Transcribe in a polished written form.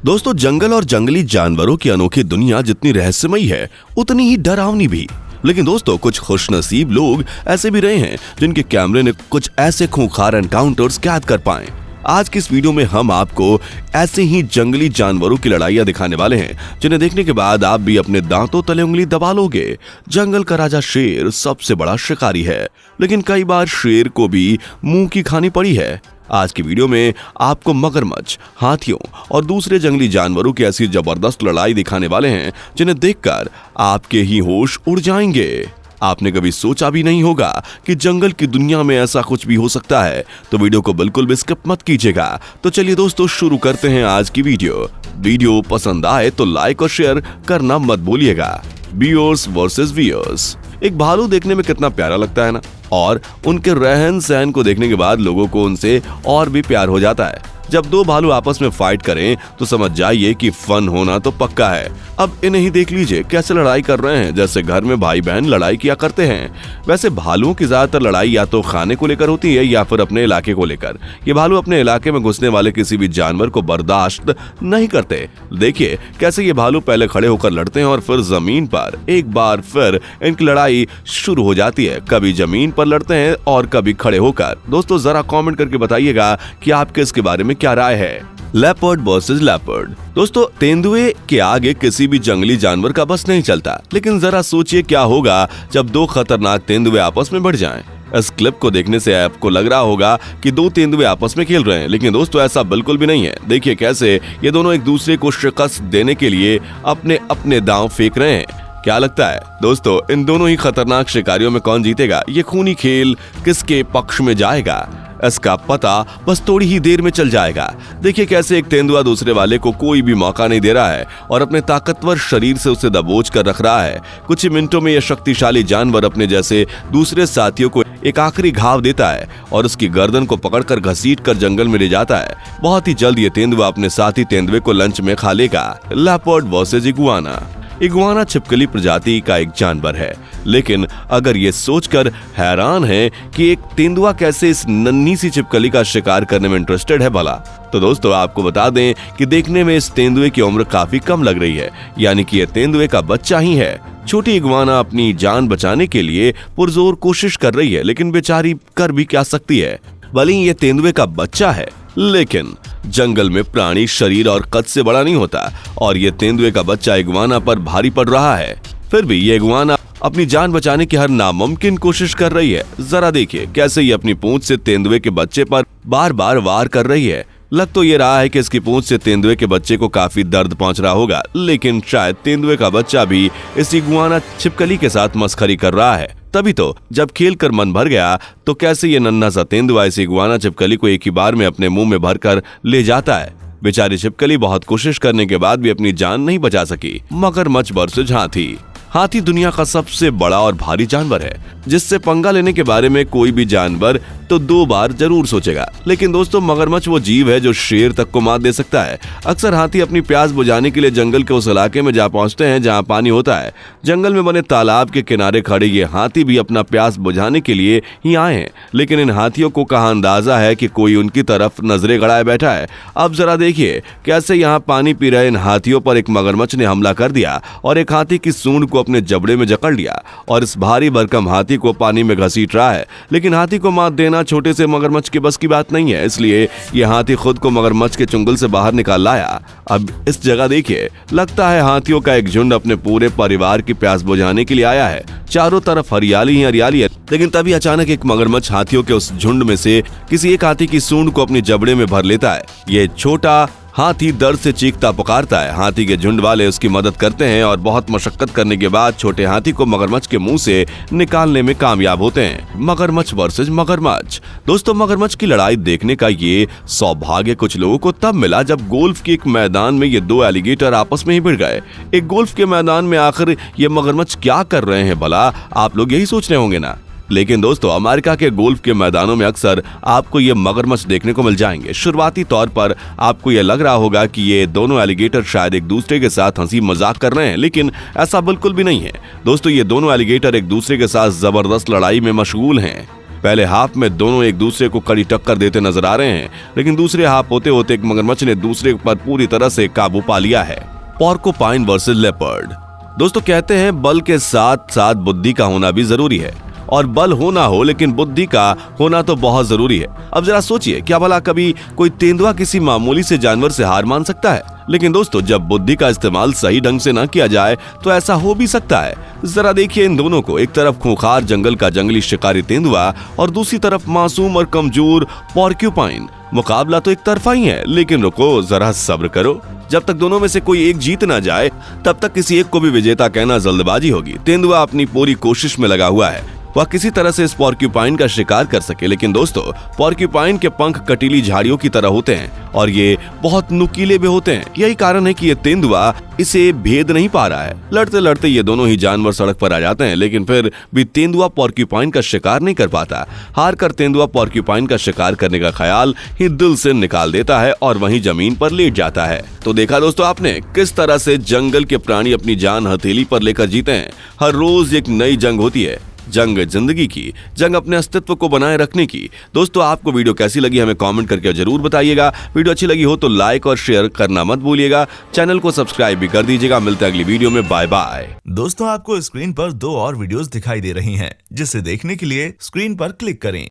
दोस्तों, जंगल और जंगली जानवरों की अनोखी दुनिया जितनी रहस्यमयी है उतनी ही डरावनी भी। लेकिन दोस्तों, कुछ खुशनसीब लोग ऐसे भी रहे हैं जिनके कैमरे ने कुछ ऐसे खूंखार एनकाउंटर्स कैद कर पाए। आज की इस वीडियो में हम आपको ऐसे ही जंगली जानवरों की लड़ाइयां दिखाने वाले हैं जिन्हें देखने के बाद आप भी अपने दांतों तले उंगली दबा लोगे। जंगल का राजा शेर सबसे बड़ा शिकारी है, लेकिन कई बार शेर को भी मुंह की खानी पड़ी है। आज की वीडियो में आपको मगरमच्छ, हाथियों और दूसरे जंगली जानवरों की ऐसी जबरदस्त लड़ाई दिखाने वाले हैं जिन्हें देखकर आपके ही होश उड़ जाएंगे। आपने कभी सोचा भी नहीं होगा कि जंगल की दुनिया में ऐसा कुछ भी हो सकता है, तो वीडियो को बिल्कुल भी स्किप मत कीजिएगा। तो चलिए दोस्तों, शुरू करते हैं आज की वीडियो पसंद आए तो लाइक और शेयर करना मत भूलिएगा। Bears versus wears. एक भालू देखने में कितना प्यारा लगता है ना, और उनके रहन सहन को देखने के बाद लोगों को उनसे और भी प्यार हो जाता है। जब दो भालू आपस में फाइट करें तो समझ जाइए कि फन होना तो पक्का है। अब इन्हें ही देख लीजिए कैसे लड़ाई कर रहे हैं, जैसे घर में भाई बहन लड़ाई किया करते हैं। वैसे भालुओं की ज्यादातर लड़ाई या तो खाने को लेकर होती है या फिर अपने इलाके को लेकर। ये भालू अपने इलाके में घुसने वाले किसी भी जानवर को बर्दाश्त नहीं करते। देखिए कैसे ये भालू पहले खड़े होकर लड़ते हैं और फिर जमीन पर। एक बार फिर इनकी लड़ाई शुरू हो जाती है। कभी जमीन पर लड़ते हैं और कभी खड़े होकर। दोस्तों, जरा कमेंट करके बताइएगा कि आपके इसके बारे में क्या राय है। Leopard versus leopard. दोस्तों, तेंदुए के आगे किसी भी जंगली जानवर का बस नहीं चलता, लेकिन जरा सोचिए क्या होगा जब दो खतरनाक तेंदुए आपस में भिड़ जाएं। इस क्लिप को देखने से आपको लग रहा होगा कि दो तेंदुए आपस में खेल रहे हैं, लेकिन दोस्तों ऐसा बिल्कुल भी नहीं है। देखिए कैसे ये दोनों एक दूसरे को शिकस्त देने के लिए अपने अपने दांव फेंक रहे हैं। क्या लगता है दोस्तों, इन दोनों ही खतरनाक शिकारियों में कौन जीतेगा? ये खूनी खेल किसके पक्ष में जाएगा, इसका पता बस थोड़ी ही देर में चल जाएगा। देखिए कैसे एक तेंदुआ दूसरे वाले को कोई भी मौका नहीं दे रहा है और अपने ताकतवर शरीर से उसे दबोच कर रख रहा है। कुछ ही मिनटों में यह शक्तिशाली जानवर अपने जैसे दूसरे साथियों को एक आखिरी घाव देता है और उसकी गर्दन को पकड़कर घसीटकर जंगल में ले जाता है। बहुत ही जल्द ये तेंदुआ अपने साथी तेंदुए को लंच में खा लेगा। Leopard versus iguana. इगुआना छिपकली प्रजाति का एक जानवर है, लेकिन अगर ये सोचकर हैरान है कि एक तेंदुआ कैसे इस नन्ही सी छिपकली का शिकार करने में इंटरेस्टेड है भला, तो दोस्तों आपको बता दें कि देखने में इस तेंदुए की उम्र काफी कम लग रही है, यानी कि ये तेंदुए का बच्चा ही है। छोटी इगुआना अपनी जान बचाने के लिए पुरजोर कोशिश कर रही है, लेकिन बेचारी कर भी क्या सकती है। भले ही ये तेंदुए का बच्चा है, लेकिन जंगल में प्राणी शरीर और कद से बड़ा नहीं होता और ये तेंदुए का बच्चा इगुआना पर भारी पड़ रहा है। फिर भी ये इगुआना अपनी जान बचाने की हर नामुमकिन कोशिश कर रही है। जरा देखिए कैसे ये अपनी पूंछ से तेंदुए के बच्चे पर बार बार वार कर रही है। लग तो ये रहा है कि इसकी पूंछ से तेंदुए के बच्चे को काफी दर्द पहुंच रहा होगा, लेकिन शायद तेंदुए का बच्चा भी इस इगुआना छिपकली के साथ मस्खरी कर रहा है। तभी तो जब खेल कर मन भर गया तो कैसे ये नन्हा सा तेंदुआ इस इगुआना छिपकली को एक ही बार में अपने मुंह में भरकर ले जाता है। बेचारी छिपकली बहुत कोशिश करने के बाद भी अपनी जान नहीं बचा सकी। मगरमच्छ वर्सेस हाथी। हाथी दुनिया का सबसे बड़ा और भारी जानवर है, जिससे पंगा लेने के बारे में कोई भी जानवर तो दो बार जरूर सोचेगा। लेकिन दोस्तों, मगरमच्छ वो जीव है जो शेर तक को मात दे सकता है। अक्सर हाथी अपनी प्यास बुझाने के लिए जंगल के उस इलाके में जा पहुंचते हैं जहां पानी होता है। जंगल में बने तालाब के किनारे खड़े ये हाथी भी अपना प्यास बुझाने के लिए ही आए हैं, लेकिन इन हाथियों को कहां अंदाजा है कि कोई उनकी तरफ नजरें गड़ाए बैठा है। अब जरा देखिए कैसे यहाँ पानी पी रहे इन हाथियों पर एक मगरमच्छ ने हमला कर दिया और एक हाथी की सूंड को अपने जबड़े में जकड़ लिया और इस भारी भरकम हाथी को पानी में घसीट रहा है। लेकिन हाथी को मात देना छोटे से मगरमच्छ के बस की बात नहीं है, इसलिए यह हाथी खुद को मगरमच्छ के चुंगल से बाहर निकाल लाया। अब इस जगह देखिए, लगता है हाथियों का एक झुंड अपने पूरे परिवार की प्यास बुझाने के लिए आया है। चारों तरफ हरियाली ही हरियाली है, लेकिन तभी अचानक एक मगरमच्छ हाथियों के उस झुंड में से किसी एक हाथी की सूंड को अपनी जबड़े में भर लेता है। ये छोटा हाथी दर्द से चीखता पुकारता है। हाथी के झुंड वाले उसकी मदद करते हैं और बहुत मशक्कत करने के बाद छोटे हाथी को मगरमच्छ के मुंह से निकालने में कामयाब होते हैं। मगरमच्छ वर्सेस मगरमच्छ। दोस्तों, मगरमच्छ की लड़ाई देखने का ये सौभाग्य कुछ लोगों को तब मिला जब गोल्फ के एक मैदान में ये दो एलिगेटर आपस में ही भिड़ गए। एक गोल्फ के मैदान में आखिर ये मगरमच्छ क्या कर रहे हैं भला, आप लोग यही सोच रहे होंगे ना। लेकिन दोस्तों, अमेरिका के गोल्फ के मैदानों में अक्सर आपको ये मगरमच्छ देखने को मिल जाएंगे। शुरुआती तौर पर आपको ये लग रहा होगा कि ये दोनों एलिगेटर शायद एक दूसरे के साथ हंसी मजाक कर रहे हैं, लेकिन ऐसा बिल्कुल भी नहीं है। दोस्तों, ये दोनों एलिगेटर एक दूसरे के साथ जबरदस्त लड़ाई में मशगूल हैं। पहले हाफ में दोनों एक दूसरे को कड़ी टक्कर देते नजर आ रहे हैं, लेकिन दूसरे हाफ होते होते एक मगरमच्छ ने दूसरे पर पूरी तरह से काबू पा लिया है। पोर्कुपाइन वर्सेस लेपर्ड। दोस्तों कहते हैं बल के साथ साथ बुद्धि का होना भी जरूरी है, और बल हो ना हो लेकिन बुद्धि का होना तो बहुत जरूरी है। अब जरा सोचिए, क्या भला कभी कोई तेंदुआ किसी मामूली से जानवर से हार मान सकता है? लेकिन दोस्तों जब बुद्धि का इस्तेमाल सही ढंग से ना किया जाए तो ऐसा हो भी सकता है। जरा देखिए इन दोनों को, एक तरफ खूंखार जंगल का जंगली शिकारी तेंदुआ और दूसरी तरफ मासूम और कमजोर पोर्क्यूपाइन। मुकाबला तो एक तरफा ही है, लेकिन रुको जरा सब्र करो। जब तक दोनों में से कोई एक जीत ना जाए तब तक किसी एक को भी विजेता कहना जल्दबाजी होगी। तेंदुआ अपनी पूरी कोशिश में लगा हुआ है वह किसी तरह से इस पोर्क्यूपाइन का शिकार कर सके, लेकिन दोस्तों पोर्क्यूपाइन के पंख कटीली झाड़ियों की तरह होते हैं और ये बहुत नुकीले भी होते हैं। यही कारण है कि ये तेंदुआ इसे भेद नहीं पा रहा है। लड़ते लड़ते ये दोनों ही जानवर सड़क पर आ जाते हैं, लेकिन फिर भी तेंदुआ पोर्क्यूपाइन का शिकार नहीं कर पाता। हार कर तेंदुआ पोर्क्यूपाइन का शिकार करने का ख्याल ही दिल से निकाल देता है और वहीं जमीन पर लेट जाता है। तो देखा दोस्तों आपने किस तरह से जंगल के प्राणी अपनी जान हथेली पर लेकर जीते हैं। हर रोज एक नई जंग होती है, जंग जिंदगी की, जंग अपने अस्तित्व को बनाए रखने की। दोस्तों आपको वीडियो कैसी लगी हमें कमेंट करके जरूर बताइएगा। वीडियो अच्छी लगी हो तो लाइक और शेयर करना मत भूलिएगा। चैनल को सब्सक्राइब भी कर दीजिएगा। मिलते हैं अगली वीडियो में। Bye bye. दोस्तों आपको स्क्रीन पर 2 और वीडियोस दिखाई दे रही हैं, जिसे देखने के लिए स्क्रीन पर क्लिक करें।